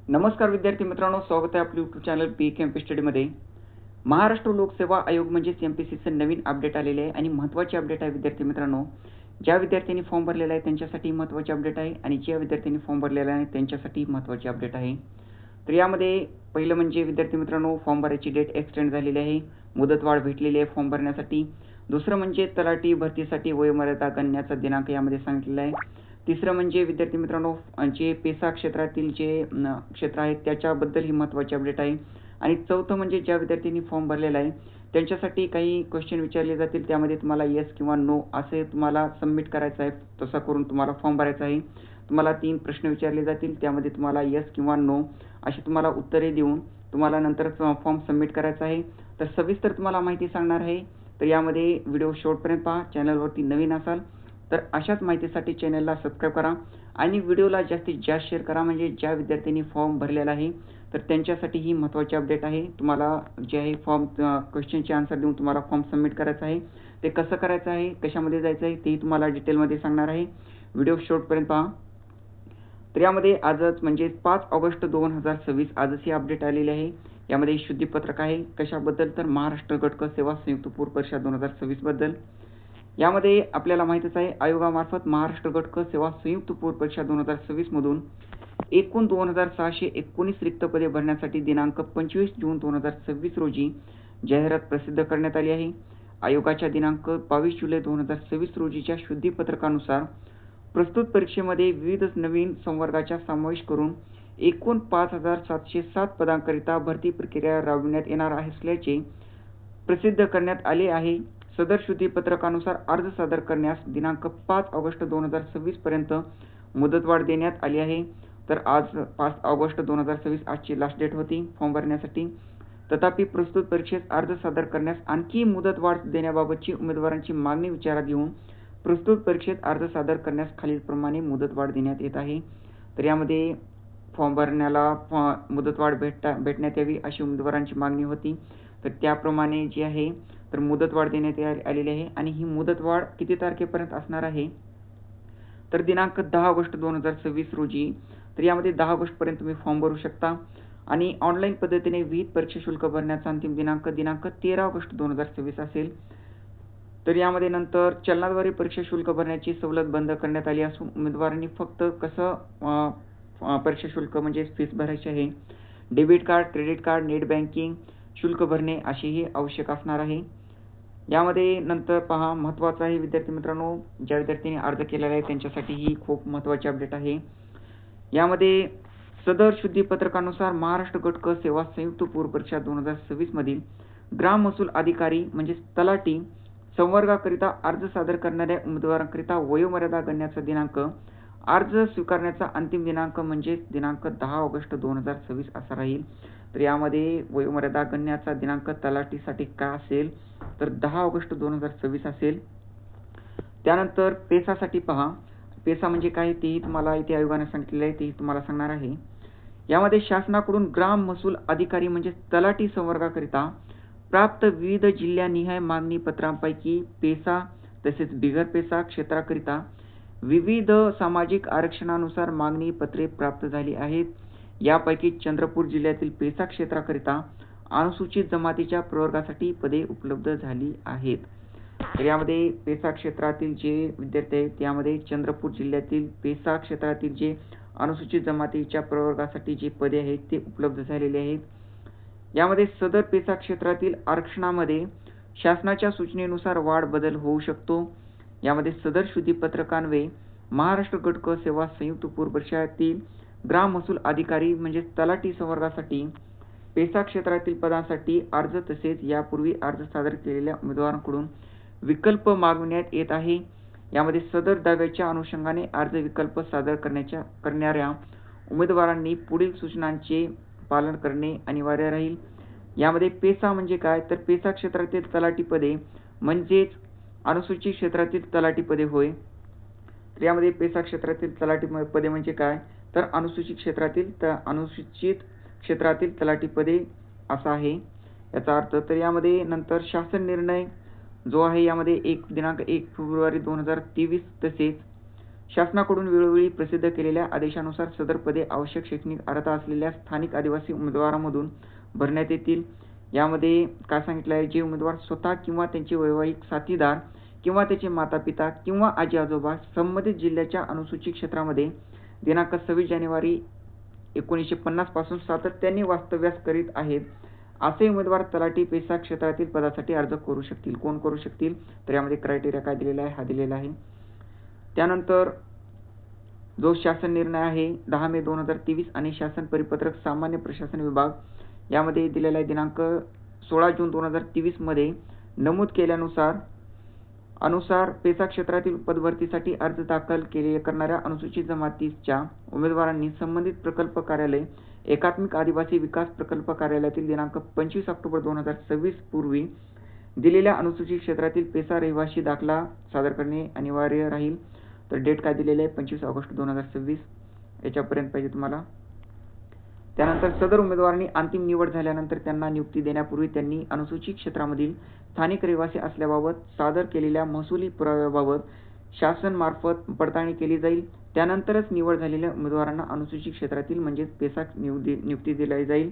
नमस्कार विद्यार्थी मित्रांनो, स्वागत आहे आपल्या यूट्यूब चॅनल पी.के.एम.पी. स्टडीमध्ये. महाराष्ट्र लोकसेवा आयोग म्हणजेच एम-पी-एस-सीचं नवीन अपडेट आलेले आहे आणि महत्त्वाचे अपडेट आहे विद्यार्थी मित्रांनो. ज्या विद्यार्थ्यांनी फॉर्म भरलेला आहे त्यांच्यासाठी महत्त्वाचे अपडेट आहे आणि ज्या विद्यार्थ्यांनी फॉर्म भरलेला आहे त्यांच्यासाठी महत्त्वाचे अपडेट आहे. तर यामध्ये पहिलं म्हणजे विद्यार्थी मित्रांनो, फॉर्म भरायची डेट एक्सटेंड झालेली आहे, मुदतवाढ भेटलेली आहे फॉर्म भरण्यासाठी. दुसरं म्हणजे तलाठी भरतीसाठी वयोमर्यादा गणण्याचा दिनांक यामध्ये सांगितलेला आहे. तिसरं म्हणजे विद्यार्थी मित्रांनो, जे पेसा क्षेत्रातील जे क्षेत्र आहेत त्याच्याबद्दल ही महत्त्वाची अपडेट आहे. आणि चौथं म्हणजे ज्या विद्यार्थ्यांनी फॉर्म भरलेला आहे त्यांच्यासाठी काही क्वेश्चन विचारले जातील, त्यामध्ये तुम्हाला येस किंवा नो असे तुम्हाला सबमिट करायचं आहे. तसा करून तुम्हाला फॉर्म भरायचा आहे. तुम्हाला 3 प्रश्न विचारले जातील, त्यामध्ये तुम्हाला येस किंवा नो अशी तुम्हाला उत्तरे देऊन तुम्हाला नंतर फॉर्म सबमिट करायचा आहे. तर सविस्तर तुम्हाला माहिती सांगणार आहे. तर यामध्ये व्हिडिओ शेवटपर्यंत पहा. चॅनलवरती नवीन असाल तर अशाच माहितीसाठी चॅनलला सबस्क्राईब करा आणि व्हिडिओला जास्तीत जास्त शेअर करा, म्हणजे ज्या विद्यार्थ्यांनी फॉर्म भरलेला आहे तर त्यांच्यासाठी ही महत्त्वाची अपडेट आहे. तुम्हाला जे आहे फॉर्म क्वेश्चनचे आन्सर देऊन तुम्हाला फॉर्म सबमिट करायचा आहे. ते कसं करायचं आहे, कशामध्ये जायचं आहे तेही तुम्हाला डिटेलमध्ये सांगणार आहे. व्हिडिओ शेवटपर्यंत पहा. तर यामध्ये आजच म्हणजे 5 ऑगस्ट 2026 आजच ही अपडेट आलेली आहे. यामध्ये शुद्धीपत्रक आहे. कशाबद्दल तर महाराष्ट्र गट क सेवा संयुक्त पूर्व परीक्षा 2026 बद्दल. यामध्ये आपल्याला माहितीच आहे, आयोगामार्फत महाराष्ट्र गट क सेवा संयुक्त पूर्व परीक्षा 2026 मधून एकूण 2619 रिक्त पदे भरण्यासाठी दिनांक 25 जून 2026 रोजी जाहिरात प्रसिद्ध करण्यात आली आहे. आयोगाच्या दिनांक 22 जुलै 2026 रोजीच्या शुद्धीपत्रकानुसार प्रस्तुत परीक्षेमध्ये विविध नवीन संवर्गाचा समावेश करून एकूण 5707 पदांकरिता भरती प्रक्रिया राबविण्यात येणार असल्याचे प्रसिद्ध करण्यात आले आहे. सदर शुद्धीपत्रकानुसार अर्ज सादर करण्यास दिनांक 5 ऑगस्ट 2026 पर्यंत मुदतवाढ देण्यात आली आहे. तर आज 5 ऑगस्ट 2026 आजची लास्ट डेट होती फॉर्म भरण्यासाठी. तथापि प्रस्तुत परीक्षेस अर्ज सादर करण्यास आणखी मुदतवाढ देण्याबाबतची उमेदवारांची मागणी विचारात घेऊन प्रस्तुत परीक्षेत अर्ज सादर करण्यास खालीलप्रमाणे मुदतवाढ देण्यात येत आहे. तर यामध्ये फॉर्म भरण्याला मुदतवाढ भेटण्यात यावी अशी उमेदवारांची मागणी होती. तर त्याप्रमाणे जी आहे तर मुदतवाढ देण्यात आलेली आहे आणि ही मुदतवाढ किती तारखेपर्यंत असणार आहे तर दिनांक 10 ऑगस्ट 2026 रोजी. तर यामध्ये 10 ऑगस्टपर्यंत तुम्ही फॉर्म भरू शकता आणि ऑनलाईन पद्धतीने विहित परीक्षा शुल्क भरण्याचा अंतिम दिनांक 13 ऑगस्ट 2026 असेल. तर यामध्ये नंतर चलनाद्वारे परीक्षा शुल्क भरण्याची सवलत बंद करण्यात आली असून उमेदवारांनी फक्त कसं परीक्षा शुल्क म्हणजे फीस भरायची आहे, debit card, credit card, net banking शुल्क भरणे असेही आवश्यक असणार आहे. यामध्ये नंतर पहा, महत्त्वाचं आहे विद्यार्थी मित्रांनो, ज्या विद्यार्थ्यांनी अर्ज केलेला आहे त्यांच्यासाठी ही खूप महत्त्वाची अपडेट आहे. यामध्ये सदर शुद्धीपत्रकानुसार महाराष्ट्र गट क सेवा संयुक्त पूर्व परीक्षा 2026 मधील ग्राम महसूल अधिकारी म्हणजेच तलाठी संवर्गाकरिता अर्ज सादर करणाऱ्या उमेदवारांकरिता वयोमर्यादा गणण्याचा दिनांक, अर्ज स्वीकारण्याचा अंतिम दिनांक म्हणजे दिनांक 10 ऑगस्ट 2026 असा राहील. तर यामध्ये वयोमर्यादा गणण्याचा दिनांक तलाठीसाठी काय असेल तर 10 ऑगस्ट 2026 असेल. त्यानंतर पेसासाठी पहा, पेसा म्हणजे काय तेही तुम्हाला इथे आयोगाने सांगितलेले आहे, तेही तुम्हाला सांगणार आहे. यामध्ये शासनाकडून ग्राम महसूल अधिकारी म्हणजे तलाठी संवर्गाकरिता प्राप्त विविध जिल्ह्यानिहाय मागणी पत्रांपैकी पेसा तसेच बिगर पेसा क्षेत्राकरिता विविध सामाजिक आरक्षणानुसार मागणी पत्रे प्राप्त झाली आहेत. यापैकी चंद्रपूर जिल्ह्यातील पेसा क्षेत्राकरिता अनुसूचित जमातीच्या प्रवर्गासाठी पदे उपलब्ध झाली आहेत. तर यामध्ये पेसा क्षेत्रातील जे विद्यार्थी आहेत त्यामध्ये चंद्रपूर जिल्ह्यातील पेसा क्षेत्रातील जे अनुसूचित जमातीच्या प्रवर्गासाठी जी पदे आहेत ते उपलब्ध झालेले आहेत. यामध्ये सदर पेसा क्षेत्रातील आरक्षणामध्ये शासनाच्या सूचनेनुसार वाढ बदल होऊ शकतो. यामध्ये सदर शुद्धीपत्रकान्वये महाराष्ट्र गट क सेवा संयुक्त पूर्व परीक्षातील ग्राम महसूल अधिकारी म्हणजे तलाठी संवर्गासाठी पेसा क्षेत्रातील पदांसाठी अर्ज तसेच यापूर्वी अर्ज सादर केलेल्या उमेदवारांकडून विकल्प मागविण्यात येत आहे. यामध्ये सदर दाव्याच्या अनुषंगाने अर्ज विकल्प सादर करणाऱ्या उमेदवारांनी पुढील सूचनांचे पालन करणे अनिवार्य राहील. यामध्ये पेसा म्हणजे काय तर पेसा क्षेत्रातील तलाठी पदे म्हणजेच अनुसूचित क्षेत्रातील तलाठी पदे होय. तर यामध्ये पेसा क्षेत्रातील तलाठी पदे म्हणजे काय तर अनुसूचित क्षेत्रातील तलाठी पदे असा आहे याचा अर्थ. तर यामध्ये नंतर शासन निर्णय जो आहे यामध्ये दिनांक 1 फेब्रुवारी 2023 तसेच शासनाकडून वेळोवेळी प्रसिद्ध केलेल्या आदेशानुसार सदर पदे आवश्यक शैक्षणिक अर्हता असलेल्या स्थानिक आदिवासी उमेदवारांमधून भरण्यात येतील. यामध्ये काय सांगितलं आहे, जे उमेदवार स्वतः किंवा त्यांचे वैवाहिक साथीदार किंवा त्याचे माता-पिता किंवा आजी-आजोबा संबंधित जिल्ह्याच्या अनुसूचित क्षेत्रामध्ये दिनांक 26 जानेवारी 1950 पासून सातत्याने वास्तव्यास करीत आहेत, असे उमेदवार तलाठी पेसा क्षेत्रातील पदासाठी अर्ज करू शकतील. कोण करू शकतील? तर यामध्ये क्रायटेरिया काय दिलेला आहे, हा दिलेला आहे. त्यानंतर जो शासन निर्णय आहे 10 मे 2023 आणि शासन परिपत्रक सामान्य प्रशासन विभाग यामध्ये दिलेला आहे दिनांक 16 जून 2023 मध्ये नमूद केल्यानुसार पेसा क्षेत्रातील पदभरतीसाठी अर्ज दाखल करणाऱ्या अनुसूचित जमातीच्या उमेदवारांनी संबंधित प्रकल्प कार्यालय एकात्मिक आदिवासी विकास प्रकल्प कार्यालयातील दिनांक 25 ऑक्टोबर 2026 पूर्वी दिलेल्या अनुसूचित क्षेत्रातील पेसा रहिवासी दाखला सादर करणे अनिवार्य राहील. तर डेट काय दिलेली आहे 25 ऑगस्ट 2026 याच्यापर्यंत पाहिजे तुम्हाला. त्यानंतर सदर उमेदवारांनी अंतिम निवड झाल्यानंतर त्यांना नियुक्ती देण्यापूर्वी त्यांनी अनुसूचित क्षेत्रामधील स्थानिक रहिवासी असल्याबाबत सादर केलेल्या महसुली पुराव्याबाबत शासनामार्फत पडताळणी केली जाईल. त्यानंतरच निवड झालेल्या उमेदवारांना अनुसूचित क्षेत्रातील म्हणजेच पेसा नियुक्ती दिली जाईल.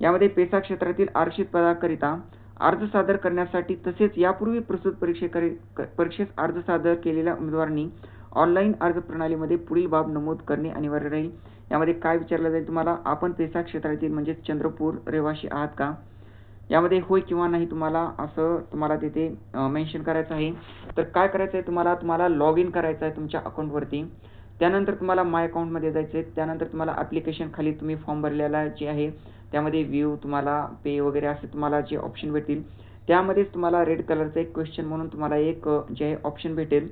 यामध्ये पेसा क्षेत्रातील आरक्षित पदाकरिता अर्ज सादर करण्यासाठी तसेच यापूर्वी प्रस्तुत परीक्षेस अर्ज सादर केलेल्या उमेदवारांनी ऑनलाईन अर्ज प्रणालीमध्ये पुढील बाब नमूद करणे अनिवार्य राहील. यामध्ये काय विचारलं जाईल तुम्हाला, आपण पेसा क्षेत्रातील म्हणजेच चंद्रपूर रहिवासी आहात का? यामध्ये होय किंवा नाही तुम्हाला तिथे मेन्शन करायचं आहे. तर काय करायचं आहे तुम्हाला लॉग इन करायचं आहे तुमच्या अकाउंटवरती. त्यानंतर तुम्हाला माय अकाउंटमध्ये जायचं आहे. त्यानंतर तुम्हाला ॲप्लिकेशन खाली तुम्ही फॉर्म भरलेला जे आहे त्यामध्ये व्ह्यू तुम्हाला पे वगैरे असे तुम्हाला जे ऑप्शन भेटतील त्यामध्येच तुम्हाला रेड कलरचं एक क्वेश्चन म्हणून तुम्हाला एक जे आहे ऑप्शन भेटेल.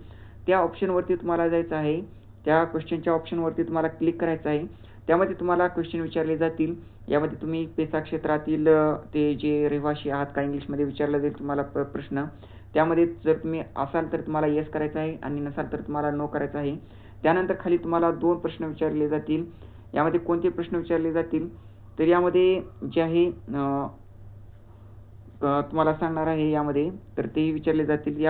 त्या ऑप्शनवरती तुम्हाला जायचं आहे. त्या क्वेश्चनच्या ऑप्शनवरती तुम्हाला क्लिक करायचं आहे. त्यामध्ये तुम्हाला क्वेश्चन विचारले जातील. यामध्ये तुम्ही पेसा क्षेत्रातील ते जे रहिवासी आहात का इंग्लिशमध्ये विचारला जाईल तुम्हाला प्रश्न. त्यामध्ये जर तुम्ही असाल तर तुम्हाला येस करायचं आहे आणि नसाल तर तुम्हाला नो करायचं आहे. त्यानंतर खाली तुम्हाला 2 प्रश्न विचारले जातील. यामध्ये कोणते प्रश्न विचारले जातील तर यामध्ये जे आहे तुम्हाला सांगणार आहे यामध्ये तर तेही विचारले जातील.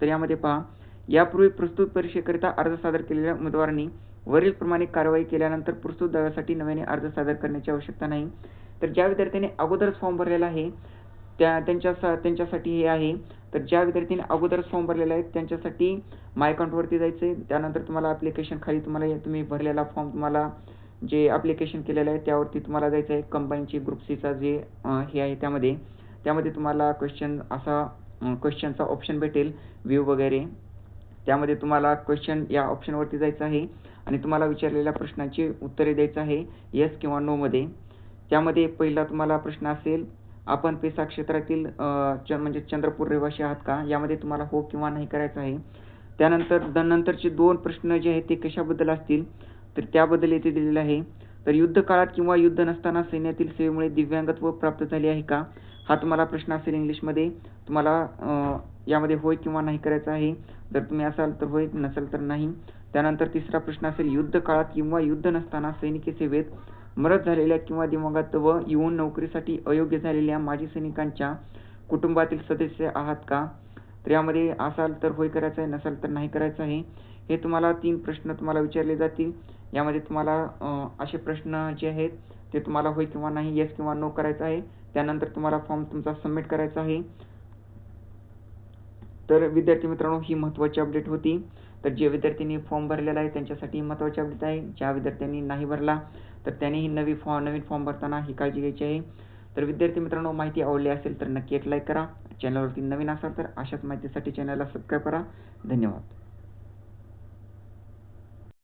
यामध्ये पहा, यापूर्वी प्रस्तुत परीक्षेकरिता अर्ज सादर केलेल्या उमेदवारांनी वरील प्रमाणे कारवाई केल्यानंतर प्रस्तुत दाव्यासाठी नव्याने अर्ज सादर करण्याची आवश्यकता नाही. तर ज्या विद्यार्थ्यांनी अगोदरच फॉर्म भरलेला आहे त्यांच्यासाठी हे आहे. तर ज्या विद्यार्थ्यांनी अगोदरच फॉर्म भरलेला आहे त्यांच्यासाठी माय अकाउंटवरती जायचं आहे. त्यानंतर तुम्हाला ॲप्लिकेशन खाली तुम्ही भरलेला फॉर्म तुम्हाला जे ॲप्लिकेशन केलेलं आहे त्यावरती तुम्हाला जायचं आहे. कंबाईनची ग्रुप सीचा जे हे आहे त्यामध्ये तुम्हाला क्वेश्चनचा ऑप्शन भेटेल व्ह्यू वगैरे. त्यामध्ये तुम्हाला क्वेश्चन या ऑप्शनवरती जायचं आहे आणि तुम्हाला विचारलेल्या प्रश्नाची उत्तरे द्यायचं आहे येस किंवा नोमध्ये. त्यामध्ये पहिला तुम्हाला प्रश्न असेल, आपण पेसा क्षेत्रातील म्हणजे चंद्रपूर रहिवासी आहात का? यामध्ये तुम्हाला हो किंवा नाही करायचं आहे. त्यानंतर नंतरचे 2 प्रश्न जे आहेत ते कशाबद्दल असतील तर त्याबद्दल येथे दिलेलं आहे. तर युद्ध काळात किंवा युद्ध नसताना सैन्यातील सेवेमुळे दिव्यांगत्व प्राप्त झाले आहे का? हा तुम्हाला प्रश्न असेल इंग्लिशमध्ये. तुम्हाला यामध्ये होय किंवा नाही करायचं आहे. जर तुम्ही असाल तर होय, नसेल तर नाही. त्यानंतर तिसरा प्रश्न असेल, युद्ध काळात किंवा युद्ध नसताना सैनिकी सेवेत मरत झालेल्या किंवा दिवंगत येऊन नोकरीसाठी अयोग्य झालेल्या माजी सैनिकांच्या कुटुंबातील सदस्य आहात का? तर यामध्ये असाल तर होय करायचं आहे, नसाल तर नाही करायचं आहे. हे तुम्हाला 3 प्रश्न तुम्हाला विचारले जातील. यामध्ये तुम्हाला असे प्रश्न जे आहेत ते तुम्हाला होय किंवा नाही, येस किंवा नो करायचं आहे. त्यानंतर तुम्हाला फॉर्म तुमचा सबमिट करायचा आहे. तर विद्यार्थी मित्रांनो, ही महत्त्वाची अपडेट होती. तर जे विद्यार्थ्यांनी फॉर्म भरलेला आहे त्यांच्यासाठी महत्त्वाची अपडेट आहे. ज्या विद्यार्थ्यांनी नाही भरला तर त्यांनीही नवीन फॉर्म भरताना ही काळजी घ्यायची आहे. तर विद्यार्थी मित्रांनो, माहिती आवडली असेल तर नक्की एक लाईक करा. चॅनलवरती नवीन असाल तर अशाच माहितीसाठी चॅनलला सबस्क्राईब करा. धन्यवाद.